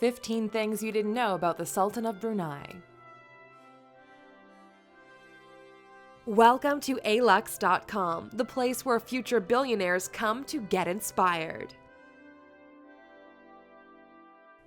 15 things you didn't know about the Sultan of Brunei. Welcome to Alux.com, the place where future billionaires come to get inspired.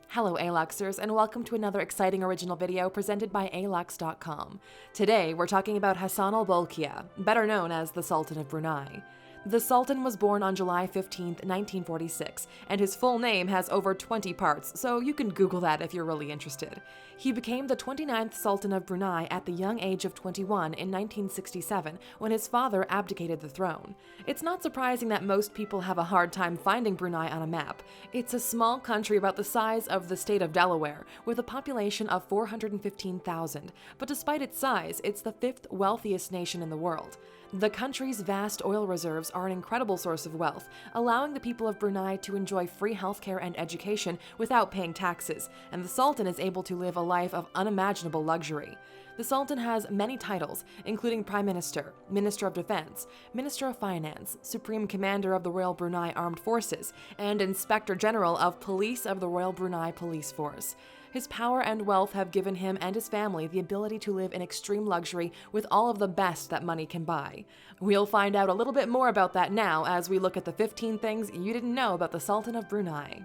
Hello Aluxers, and welcome to another exciting original video presented by Alux.com. Today we're talking about Hassanal Bolkiah, better known as the Sultan of Brunei. The Sultan was born on July 15, 1946, and his full name has over 20 parts, so you can Google that if you're really interested. He became the 29th Sultan of Brunei at the young age of 21 in 1967 when his father abdicated the throne. It's not surprising that most people have a hard time finding Brunei on a map. It's a small country about the size of the state of Delaware, with a population of 415,000, but despite its size, it's the 5th wealthiest nation in the world. The country's vast oil reserves are an incredible source of wealth, allowing the people of Brunei to enjoy free healthcare and education without paying taxes, and the Sultan is able to live a life of unimaginable luxury. The Sultan has many titles, including Prime Minister, Minister of Defense, Minister of Finance, Supreme Commander of the Royal Brunei Armed Forces, and Inspector General of Police of the Royal Brunei Police Force. His power and wealth have given him and his family the ability to live in extreme luxury with all of the best that money can buy. We'll find out a little bit more about that now as we look at the 15 things you didn't know about the Sultan of Brunei.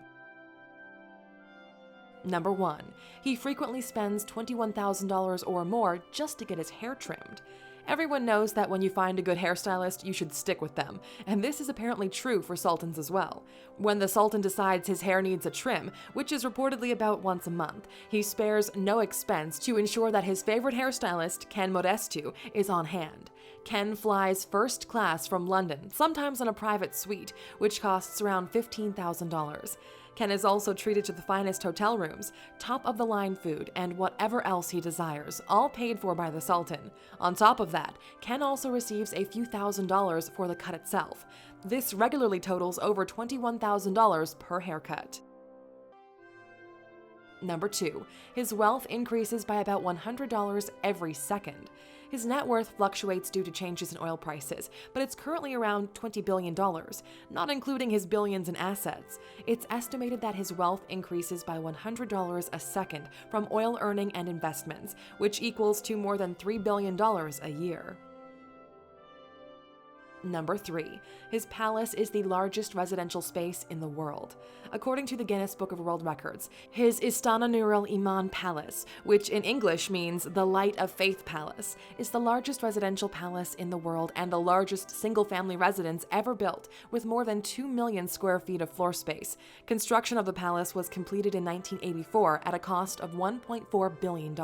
Number 1. He frequently spends $21,000 or more just to get his hair trimmed. Everyone knows that when you find a good hairstylist, you should stick with them, and this is apparently true for sultans as well. When the sultan decides his hair needs a trim, which is reportedly about once a month, he spares no expense to ensure that his favorite hairstylist, Ken Modestu, is on hand. Ken flies first class from London, sometimes in a private suite, which costs around $15,000. Ken is also treated to the finest hotel rooms, top-of-the-line food, and whatever else he desires, all paid for by the Sultan. On top of that, Ken also receives a few $1,000s for the cut itself. This regularly totals over $21,000 per haircut. Number 2. His wealth increases by about $100 every second. His net worth fluctuates due to changes in oil prices, but it's currently around $20 billion, not including his billions in assets. It's estimated that his wealth increases by $100 a second from oil earning and investments, which equals to more than $3 billion a year. Number 3. His palace is the largest residential space in the world. According to the Guinness Book of World Records, his Istana Nurul Iman Palace, which in English means the Light of Faith Palace, is the largest residential palace in the world and the largest single-family residence ever built, with more than 2 million square feet of floor space. Construction of the palace was completed in 1984 at a cost of $1.4 billion.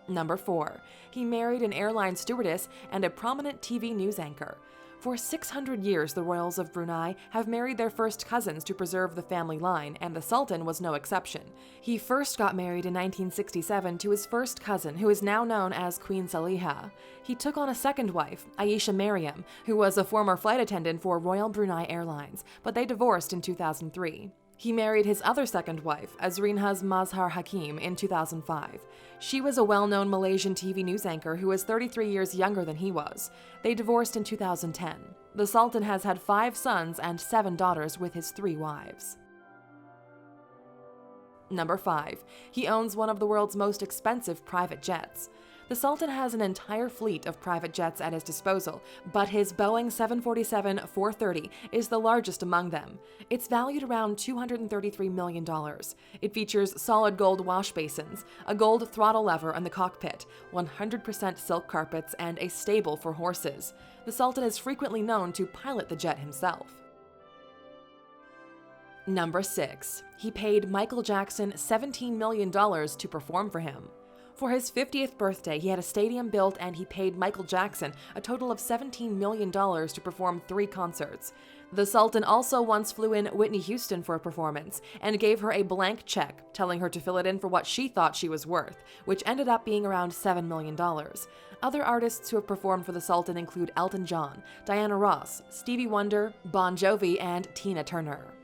Number 4. He married an airline stewardess and a prominent TV news anchor. For 600 years, the royals of Brunei have married their first cousins to preserve the family line, and the Sultan was no exception. He first got married in 1967 to his first cousin, who is now known as Queen Saliha. He took on a second wife, Aisha Mariam, who was a former flight attendant for Royal Brunei Airlines, but they divorced in 2003. He married his other second wife, Azrinhas Mazhar Hakim, in 2005. She was a well-known Malaysian TV news anchor who was 33 years younger than he was. They divorced in 2010. The Sultan has had 5 sons and 7 daughters with his 3 wives. Number 5. He owns one of the world's most expensive private jets. The Sultan has an entire fleet of private jets at his disposal, but his Boeing 747-430 is the largest among them. It's valued around $233 million. It features solid gold wash basins, a gold throttle lever in the cockpit, 100% silk carpets, and a stable for horses. The Sultan is frequently known to pilot the jet himself. Number 6. He paid Michael Jackson $17 million to perform for him. For his 50th birthday, he had a stadium built and he paid Michael Jackson a total of $17 million to perform 3 concerts. The Sultan also once flew in Whitney Houston for a performance and gave her a blank check, telling her to fill it in for what she thought she was worth, which ended up being around $7 million. Other artists who have performed for the Sultan include Elton John, Diana Ross, Stevie Wonder, Bon Jovi, and Tina Turner.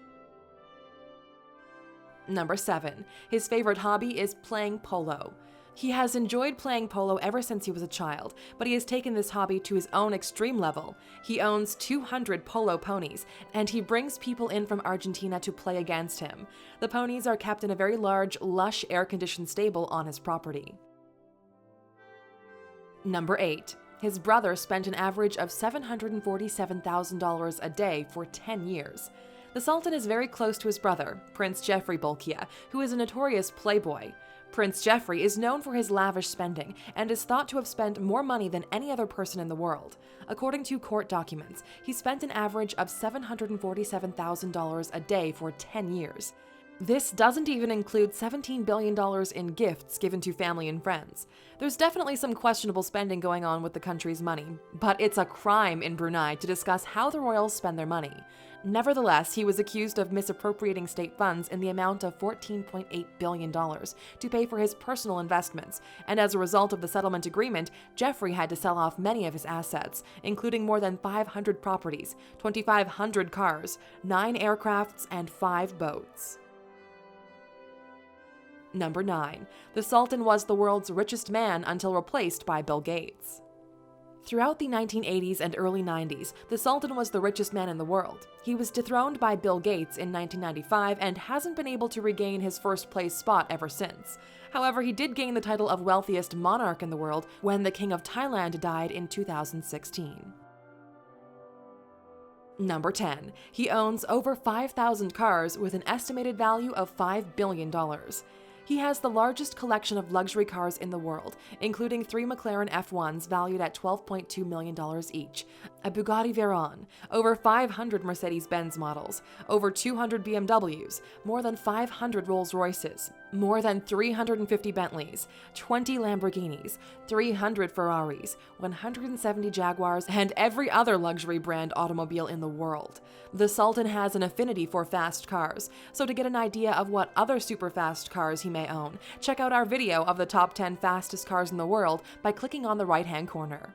Number 7. His favorite hobby is playing polo. He has enjoyed playing polo ever since he was a child, but he has taken this hobby to his own extreme level. He owns 200 polo ponies, and he brings people in from Argentina to play against him. The ponies are kept in a very large, lush, air-conditioned stable on his property. Number 8. His brother spent an average of $747,000 a day for 10 years. The Sultan is very close to his brother, Prince Geoffrey Bolkiah, who is a notorious playboy. Prince Geoffrey is known for his lavish spending and is thought to have spent more money than any other person in the world. According to court documents, he spent an average of $747,000 a day for 10 years. This doesn't even include $17 billion in gifts given to family and friends. There's definitely some questionable spending going on with the country's money, but it's a crime in Brunei to discuss how the royals spend their money. Nevertheless, he was accused of misappropriating state funds in the amount of $14.8 billion to pay for his personal investments, and as a result of the settlement agreement, Geoffrey had to sell off many of his assets, including more than 500 properties, 2,500 cars, 9 aircrafts, and 5 boats. Number 9. The Sultan was the world's richest man until replaced by Bill Gates. Throughout the 1980s and early 90s, the Sultan was the richest man in the world. He was dethroned by Bill Gates in 1995 and hasn't been able to regain his first-place spot ever since. However, he did gain the title of wealthiest monarch in the world when the King of Thailand died in 2016. Number 10. He owns over 5,000 cars with an estimated value of $5 billion. He has the largest collection of luxury cars in the world, including 3 McLaren F1s valued at $12.2 million each, a Bugatti Veyron, over 500 Mercedes-Benz models, over 200 BMWs, more than 500 Rolls-Royces, more than 350 Bentleys, 20 Lamborghinis, 300 Ferraris, 170 Jaguars, and every other luxury brand automobile in the world. The Sultan has an affinity for fast cars, so to get an idea of what other super fast cars he may own, check out our video of the top 10 fastest cars in the world by clicking on the right-hand corner.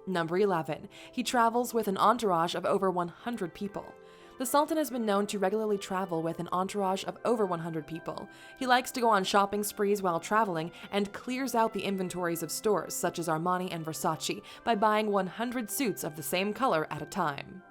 Number 11. He travels with an entourage of over 100 people. The Sultan has been known to regularly travel with an entourage of over 100 people. He likes to go on shopping sprees while traveling and clears out the inventories of stores such as Armani and Versace by buying 100 suits of the same color at a time.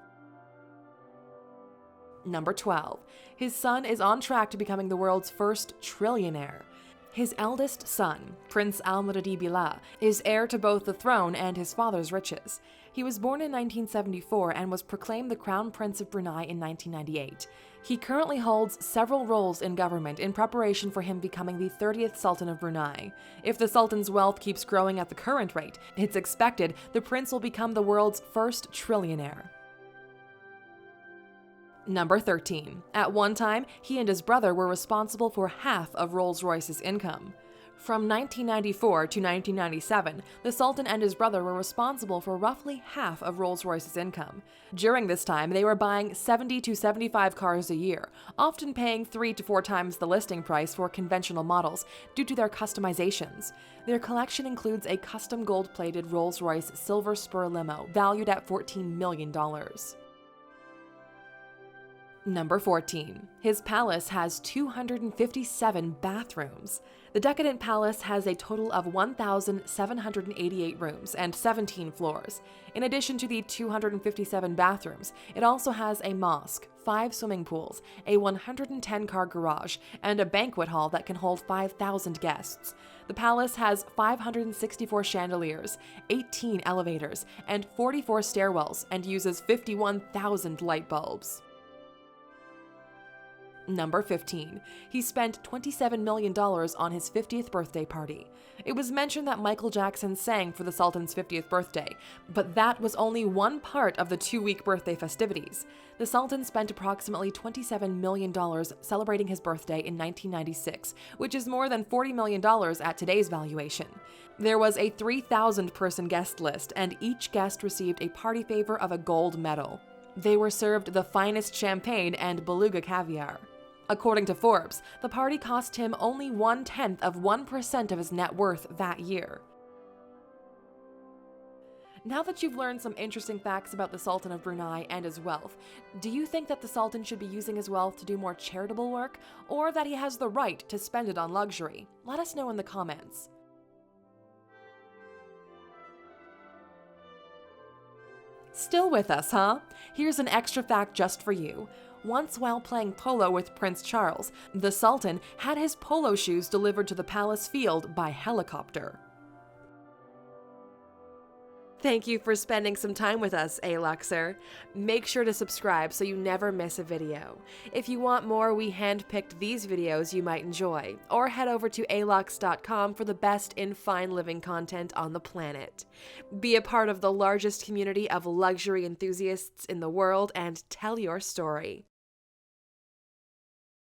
Number 12. His son is on track to becoming the world's first trillionaire. His eldest son, Prince Al-Muad'Dib Billah, is heir to both the throne and his father's riches. He was born in 1974 and was proclaimed the Crown Prince of Brunei in 1998. He currently holds several roles in government in preparation for him becoming the 30th Sultan of Brunei. If the Sultan's wealth keeps growing at the current rate, it's expected the prince will become the world's first trillionaire. Number 13. At one time, he and his brother were responsible for half of Rolls-Royce's income. From 1994 to 1997, the Sultan and his brother were responsible for roughly half of Rolls-Royce's income. During this time, they were buying 70 to 75 cars a year, often paying 3 to 4 times the listing price for conventional models due to their customizations. Their collection includes a custom gold-plated Rolls-Royce Silver Spur limo valued at $14 million. Number 14. His palace has 257 bathrooms. The decadent palace has a total of 1,788 rooms and 17 floors. In addition to the 257 bathrooms, it also has a mosque, 5 swimming pools, a 110-car garage, and a banquet hall that can hold 5,000 guests. The palace has 564 chandeliers, 18 elevators, and 44 stairwells, and uses 51,000 light bulbs. Number 15. He spent $27 million on his 50th birthday party. It was mentioned that Michael Jackson sang for the Sultan's 50th birthday, but that was only one part of the 2-week birthday festivities. The Sultan spent approximately $27 million celebrating his birthday in 1996, which is more than $40 million at today's valuation. There was a 3,000-person guest list, and each guest received a party favor of a gold medal. They were served the finest champagne and beluga caviar. According to Forbes, the party cost him only 1/10 of 1% of his net worth that year. Now that you've learned some interesting facts about the Sultan of Brunei and his wealth, do you think that the Sultan should be using his wealth to do more charitable work, or that he has the right to spend it on luxury? Let us know in the comments. Still with us, huh? Here's an extra fact just for you. Once while playing polo with Prince Charles, the Sultan had his polo shoes delivered to the palace field by helicopter. Thank you for spending some time with us, Aluxer. Make sure to subscribe so you never miss a video. If you want more, we handpicked these videos you might enjoy, or head over to Alux.com for the best in fine living content on the planet. Be a part of the largest community of luxury enthusiasts in the world and tell your story.